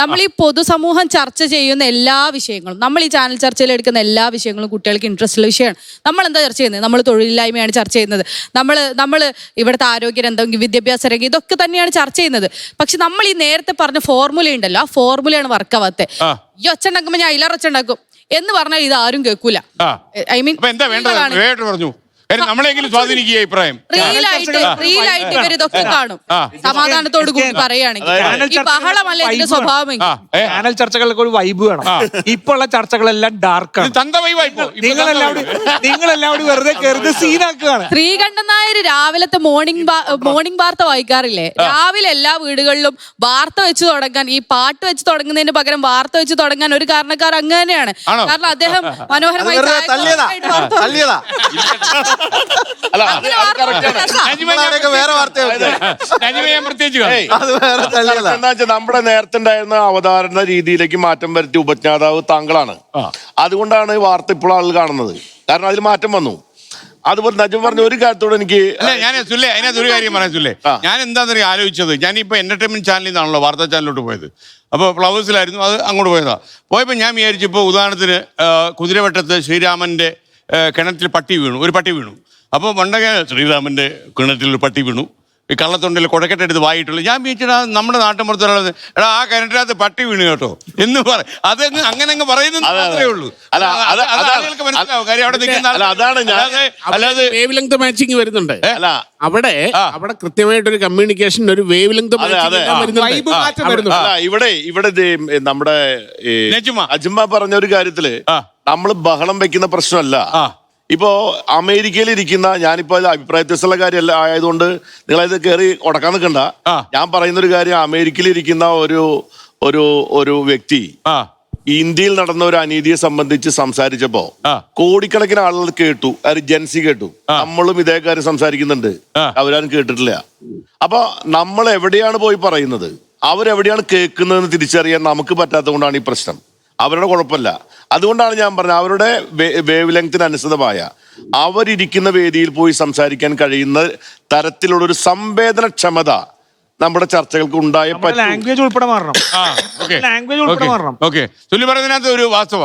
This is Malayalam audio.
നമ്മൾ ഈ പൊതുസമൂഹം ചർച്ച ചെയ്യുന്ന എല്ലാ വിഷയങ്ങളും, നമ്മൾ ഈ ചാനൽ ചർച്ചയിൽ എടുക്കുന്ന എല്ലാ വിഷയങ്ങളും കുട്ടികൾക്ക് ഇൻട്രസ്റ്റ് ഉള്ള വിഷയമാണ്. നമ്മൾ എന്താ ചർച്ച ചെയ്യുന്നത്? നമ്മൾ തൊഴിലില്ലായ്മയാണ് ചർച്ച ചെയ്യുന്നത്, നമ്മൾ ഇവിടുത്തെ ആരോഗ്യരംഗം, വിദ്യാഭ്യാസ രംഗം, ഇതൊക്കെ തന്നെയാണ് ചർച്ച ചെയ്യുന്നത്. പക്ഷെ നമ്മൾ ഈ നേരത്തെ പറഞ്ഞ ഫോർമുല ഉണ്ടല്ലോ, ആ ഫോർമുലയാണ് വർക്കാവാത്തെ. ഈ ഒച്ച ഉണ്ടാക്കുമ്പോ ഞാൻ അതിലൊച്ച ഉണ്ടാക്കും എന്ന് പറഞ്ഞാൽ ഇത് ആരും കേൾക്കൂല. ഐ മീൻ എന്താ വേണ്ടത് പറഞ്ഞു നമ്മളെങ്കിലും സ്വാധീനിക്കുക അഭിപ്രായം. റീലായിട്ട് ഇവർ ഇതൊക്കെ കാണും. സമാധാനത്തോട് കൂടി പറയുകയാണെങ്കിൽ ഈ ബഹളമല്ല ഇതിന്റെ സ്വഭാവം. ചാനൽ ചർച്ചകൾക്ക് ഒരു വൈബ് വേണം. ഇപ്പൊ ഉള്ള ചർച്ചകളെല്ലാം ഡാർക്കാണ്. നിങ്ങളെല്ലാം വെറുതെ കരുത് സീനാക്കുകയാണ്. ശ്രീകണ്ഠൻ നായർ രാവിലത്തെ മോർണിംഗ് വാർത്ത വായിക്കാറില്ലേ? രാവിലെ എല്ലാ വീടുകളിലും വാർത്ത വെച്ച് തുടങ്ങാൻ, ഈ പാട്ട് വെച്ച് തുടങ്ങുന്നതിന് പകരം വാർത്ത വെച്ച് തുടങ്ങാൻ ഒരു കാരണക്കാർ അങ്ങ് തന്നെയാണ്. കാരണം അദ്ദേഹം മനോഹരമായി നമ്മുടെ നേരത്തെ ഉണ്ടായിരുന്ന അവതാരണ രീതിയിലേക്ക് മാറ്റം വരുത്തിയ ഉപജ്ഞാതാവ് താങ്കളാണ്. അതുകൊണ്ടാണ് വാർത്ത ഇപ്പോൾ ആളുകൾ കാണുന്നത്. കാരണം അതിൽ മാറ്റം വന്നു. അതുപോലെ നജം പറഞ്ഞ ഒരു കാര്യത്തോട് എനിക്ക് അതിനകത്ത് ഒരു കാര്യം പറയാൻ സുല്ലേ, ഞാൻ എന്താണെന്ന് ആലോചിച്ചത്, ഞാനിപ്പോ എന്റർടൈൻമെന്റ് ചാനലിൽ നിന്നാണല്ലോ വാർത്താ ചാനലിലോട്ട് പോയത്. അപ്പോൾ ഫ്ലവേഴ്സിലായിരുന്നു, അത് അങ്ങോട്ട് പോയതാ. പോയപ്പോൾ ഞാൻ വിചാരിച്ചപ്പോൾ ഉദാഹരണത്തിന് കുതിരവട്ടത്ത് ശ്രീരാമന്റെ കിണറ്റിൽ ഒരു പട്ടി വീണു. അപ്പോൾ പണ്ടൊക്കെ ശ്രീരാമന്റെ കിണറ്റിൽ ഒരു പട്ടി വീണു, ഈ കള്ളത്തൊണ്ടിൽ കുഴക്കെട്ടെടുത്ത് വായിട്ടുള്ളൂ. ഞാൻ വിചാരിച്ചാ നമ്മുടെ നാട്ടിൻപുറത്തുള്ള എടാ ആ കിണറ്റിനകത്ത് പട്ടി വീണു കേട്ടോ എന്ന് പറയും. അതങ്ങ് അങ്ങനെ അങ്ങ് പറയുന്നത് മാത്രമേ ഉള്ളൂ. ആളുകൾക്ക് മനസ്സിലാവും കാര്യം അവിടെ നിൽക്കുന്ന. അല്ലാതെ വേവ് ലെങ്ത് മാച്ചിങ് വരുന്നുണ്ട് അവിടെ. അവിടെ കൃത്യമായിട്ടൊരു കമ്മ്യൂണിക്കേഷൻ, ഒരു വേവ് ലെങ്ത് ഇവിടെ നമ്മുടെ അജ്മ പറഞ്ഞ ഒരു കാര്യത്തില് നമ്മൾ ബഹളം വെക്കുന്ന പ്രശ്നമല്ല. ഇപ്പോ അമേരിക്കയിൽ ഇരിക്കുന്ന, ഞാനിപ്പോ അഭിപ്രായ വ്യത്യസ്തമുള്ള കാര്യമല്ല ആയതുകൊണ്ട് നിങ്ങളത് കയറി ഉടക്കാൻ നിൽക്കണ്ട. ഞാൻ പറയുന്ന ഒരു കാര്യം, അമേരിക്കയിൽ ഇരിക്കുന്ന ഒരു വ്യക്തി ഇന്ത്യയിൽ നടന്ന ഒരു അനീതിയെ സംബന്ധിച്ച് സംസാരിച്ചപ്പോ കോടിക്കണക്കിന് ആളുകൾ കേട്ടു, ജൻസി കേട്ടു. നമ്മളും ഇതേ കാര്യം സംസാരിക്കുന്നുണ്ട്, അവരാരും കേട്ടിട്ടില്ല. അപ്പൊ നമ്മൾ എവിടെയാണ് പോയി പറയുന്നത്, അവരെവിടെയാണ് കേൾക്കുന്നതെന്ന് തിരിച്ചറിയാൻ നമുക്ക് പറ്റാത്തത് കൊണ്ടാണ് ഈ പ്രശ്നം. അവരുടെ കുഴപ്പമില്ല. അതുകൊണ്ടാണ് ഞാൻ പറഞ്ഞത്, അവരുടെ വേവ് ലെങ്ത്തിന് അനുസൃതമായ അവരിയ്ക്കുന്ന വേദിയിൽ പോയി സംസാരിക്കാൻ കഴിയുന്ന തരത്തിലുള്ളൊരു സംവേദനക്ഷമത നമ്മുടെ ചർച്ചകൾക്ക് ഉണ്ടായ ലാംഗ്വേജ് ഉൾപ്പെടെ മാറണം. ഓക്കെ, പറയുന്നതിനകത്ത് ഒരു വാസ്തവ